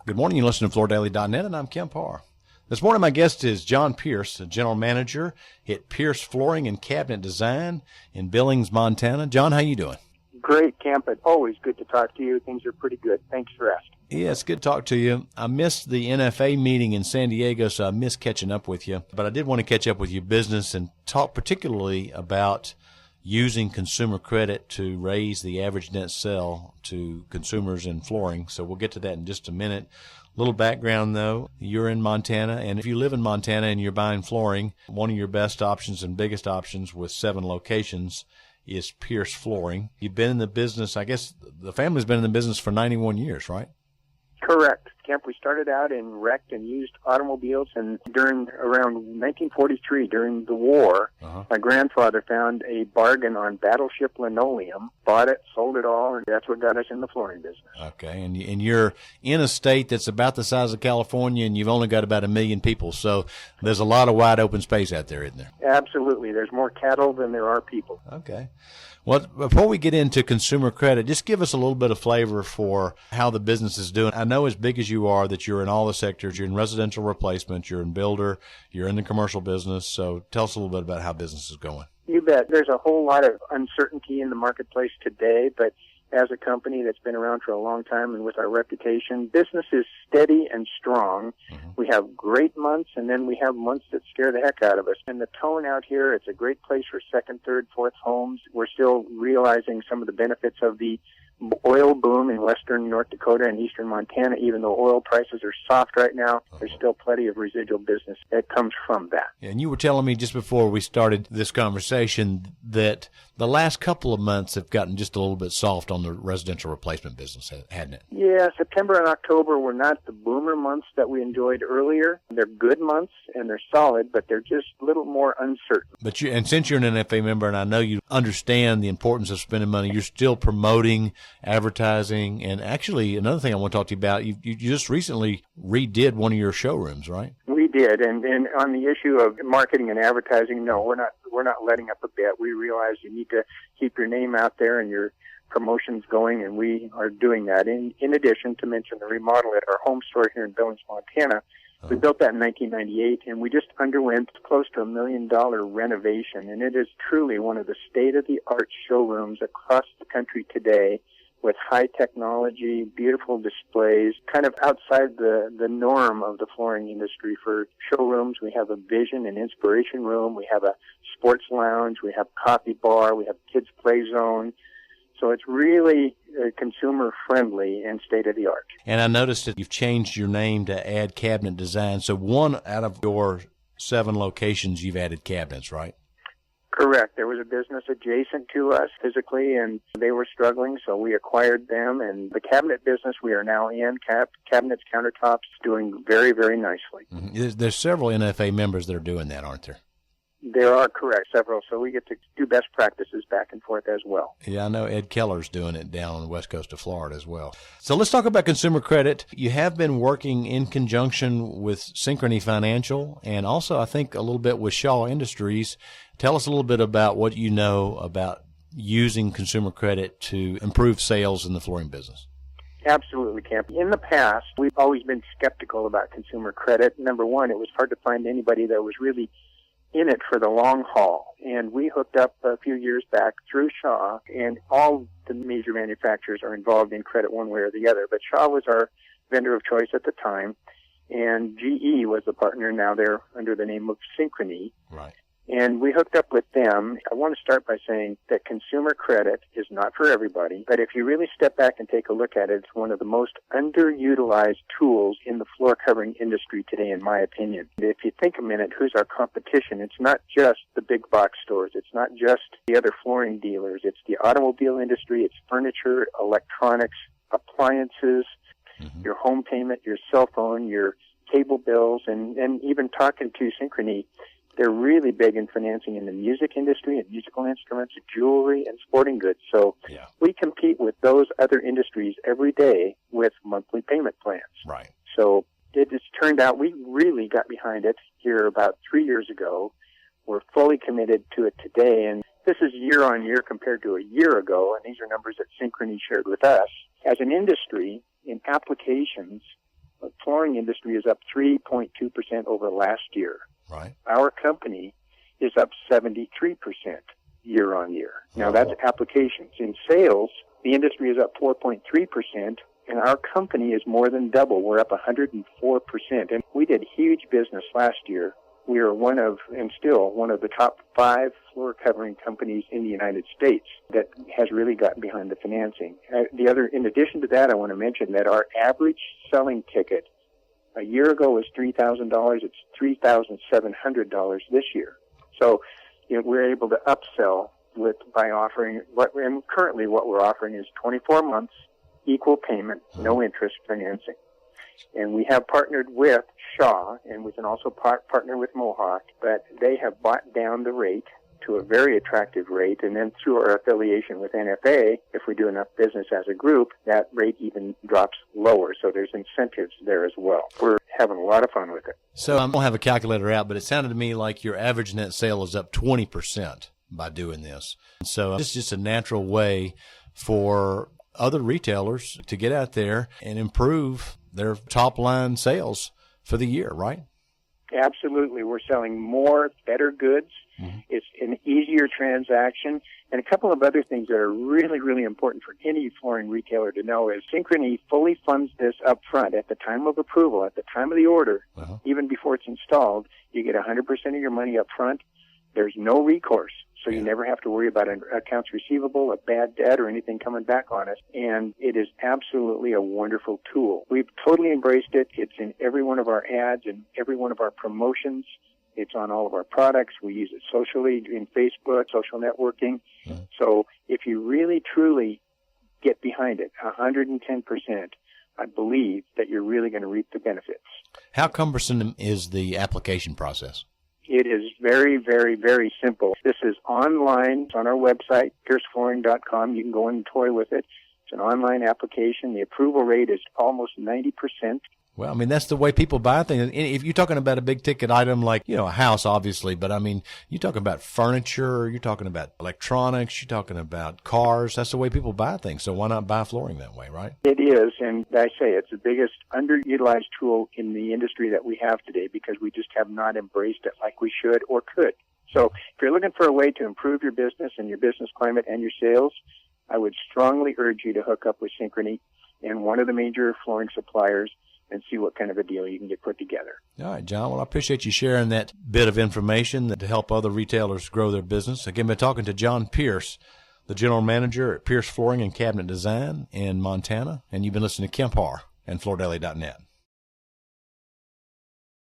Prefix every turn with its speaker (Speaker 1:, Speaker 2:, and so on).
Speaker 1: Good morning. You listen to FloorDaily.net, and I'm Kemp Harr. This morning, my guest is Jon Pierce, a general manager at Pierce Flooring and Cabinet Design in Billings, Montana. Jon, how you doing?
Speaker 2: Great, Kemp. It's always good to talk to you. Things are pretty good. Thanks for asking.
Speaker 1: Yeah, it's good to talk to you. I missed the NFA meeting in San Diego, so I missed catching up with you. But I did want to catch up with your business and talk particularly about using consumer credit to raise the average net sale to consumers in flooring. So we'll get to that in just a minute. Little background, though. You're in Montana, and if you live in Montana and you're buying flooring, one of your best options and biggest options with 7 locations is Pierce Flooring. You've been in the business, I guess the family's been in the business for 91 years, right?
Speaker 2: Correct, Kemp. We started out in wrecked and used automobiles, and around 1943, during the war, my grandfather found a bargain on battleship linoleum, bought it, sold it all, and that's what got us in the flooring business.
Speaker 1: Okay, and you're in a state that's about the size of California, and you've only got about 1 million people, so there's a lot of wide open space out there, isn't there?
Speaker 2: Absolutely. There's more cattle than there are people.
Speaker 1: Okay. Well, before we get into consumer credit, just give us a little bit of flavor for how the business is doing. I know as big as you are that you're in all the sectors. You're in residential replacement, you're in builder, you're in the commercial business. So tell us a little bit about how business is going.
Speaker 2: You bet. There's a whole lot of uncertainty in the marketplace today, but as a company that's been around for a long time and with our reputation, business is steady and strong. We have great months, and then we have months that scare the heck out of us. And the tone out here, it's a great place for second, third, fourth homes. We're still realizing some of the benefits of the oil boom in western North Dakota and eastern Montana. Even though oil prices are soft right now, there's still plenty of residual business that comes from that.
Speaker 1: And you were telling me just before we started this conversation that the last couple of months have gotten just a little bit soft on the residential replacement business, hadn't it?
Speaker 2: Yeah, September and October were not the boomer months that we enjoyed earlier. They're good months and they're solid, but they're just a little more uncertain.
Speaker 1: But and since you're an NFA member, and I know you understand the importance of spending money, you're still promoting advertising. And actually, another thing I want to talk to you about, you just recently redid one of your showrooms, right?
Speaker 2: We did, and on the issue of marketing and advertising, no, we're not letting up a bit. We realize you need to keep your name out there and your promotions going, and we are doing that. In addition, to mention the remodel at our home store here in Billings, Montana. We built that in 1998, and we just underwent close to $1 million renovation, and it is truly one of the state-of-the-art showrooms across the country today, with high technology, beautiful displays, kind of outside the norm of the flooring industry for showrooms. We have a vision and inspiration room. We have a sports lounge. We have coffee bar. We have kids play zone. So it's really consumer-friendly and state-of-the-art.
Speaker 1: And I noticed that you've changed your name to add Cabinet Design. So 1 out of your 7 locations, you've added cabinets, right?
Speaker 2: Correct. There was a business adjacent to us physically, and they were struggling, so we acquired them. And the cabinet business we are now in, cabinets, countertops, doing very, very nicely.
Speaker 1: There's several NFA members that are doing that, aren't there?
Speaker 2: There are, correct, several. So we get to do best practices back and forth as well.
Speaker 1: Yeah, I know Ed Keller's doing it down on the west coast of Florida as well. So let's talk about consumer credit. You have been working in conjunction with Synchrony Financial and also, I think, a little bit with Shaw Industries. Tell us a little bit about what you know about using consumer credit to improve sales in the flooring business.
Speaker 2: Absolutely, Kemp. In the past, we've always been skeptical about consumer credit. Number one, it was hard to find anybody that was really in it for the long haul. And we hooked up a few years back through Shaw, and all the major manufacturers are involved in credit one way or the other. But Shaw was our vendor of choice at the time, and GE was the partner. Now they're under the name of Synchrony.
Speaker 1: Right.
Speaker 2: And we hooked up with them. I want to start by saying that consumer credit is not for everybody, but if you really step back and take a look at it, it's one of the most underutilized tools in the floor covering industry today, in my opinion. If you think a minute, who's our competition? It's not just the big box stores. It's not just the other flooring dealers. It's the automobile industry. It's furniture, electronics, appliances, your home payment, your cell phone, your cable bills, and even talking to Synchrony, they're really big in financing in the music industry and musical instruments, jewelry, and sporting goods. So we compete with those other industries every day with monthly payment plans.
Speaker 1: Right.
Speaker 2: So it just turned out we really got behind it here about 3 years ago. We're fully committed to it today, and this is year on year compared to a year ago, and these are numbers that Synchrony shared with us. As an industry, in applications, The flooring industry is up 3.2% over last year.
Speaker 1: Right.
Speaker 2: Our company is up 73% year on year. Now, that's applications. In sales, the industry is up 4.3%, and our company is more than double. We're up 104%. And we did huge business last year. We are one of, and still, one of the top 5 floor covering companies in the United States that has really gotten behind the financing. In addition to that, I want to mention that our average selling ticket a year ago was $3,000. It's $3,700 this year. So, we're able to upsell by offering and currently what we're offering is 24 months, equal payment, no interest financing. And we have partnered with Shaw, and we can also partner with Mohawk, but they have bought down the rate to a very attractive rate, and then through our affiliation with NFA, if we do enough business as a group, that rate even drops lower, so there's incentives there as well. We're having a lot of fun with it.
Speaker 1: So I don't have a calculator out, but it sounded to me like your average net sale is up 20% by doing this. So it's just a natural way for other retailers to get out there and improve their top line sales for the year, right?
Speaker 2: Absolutely. We're selling more, better goods. Mm-hmm. It's an easier transaction. And a couple of other things that are really, really important for any flooring retailer to know is Synchrony fully funds this up front at the time of approval, at the time of the order, even before it's installed. You get 100% of your money up front. There's no recourse. So you never have to worry about an accounts receivable, a bad debt, or anything coming back on us. And it is absolutely a wonderful tool. We've totally embraced it. It's in every one of our ads and every one of our promotions. It's on all of our products. We use it socially in Facebook, social networking. Mm-hmm. So if you really, truly get behind it, 110%, I believe that you're really going to reap the benefits.
Speaker 1: How cumbersome is the application process?
Speaker 2: It is very, very, very simple. This is online. It's on our website, pierceflooring.com. You can go in and toy with it. It's an online application. The approval rate is almost 90%.
Speaker 1: Well, I mean, that's the way people buy things. If you're talking about a big ticket item like, a house, obviously, but I mean, you're talking about furniture, you're talking about electronics, you're talking about cars. That's the way people buy things. So why not buy flooring that way, right?
Speaker 2: It is. And I say it's the biggest underutilized tool in the industry that we have today because we just have not embraced it like we should or could. So if you're looking for a way to improve your business and your business climate and your sales, I would strongly urge you to hook up with Synchrony and one of the major flooring suppliers and see what kind of a deal you can get put together.
Speaker 1: All right, John. Well, I appreciate you sharing that bit of information to help other retailers grow their business. Again, been talking to Jon Pierce, the general manager at Pierce Flooring and Cabinet Design in Montana, and you've been listening to Kemp Harr and FloorDaily.net.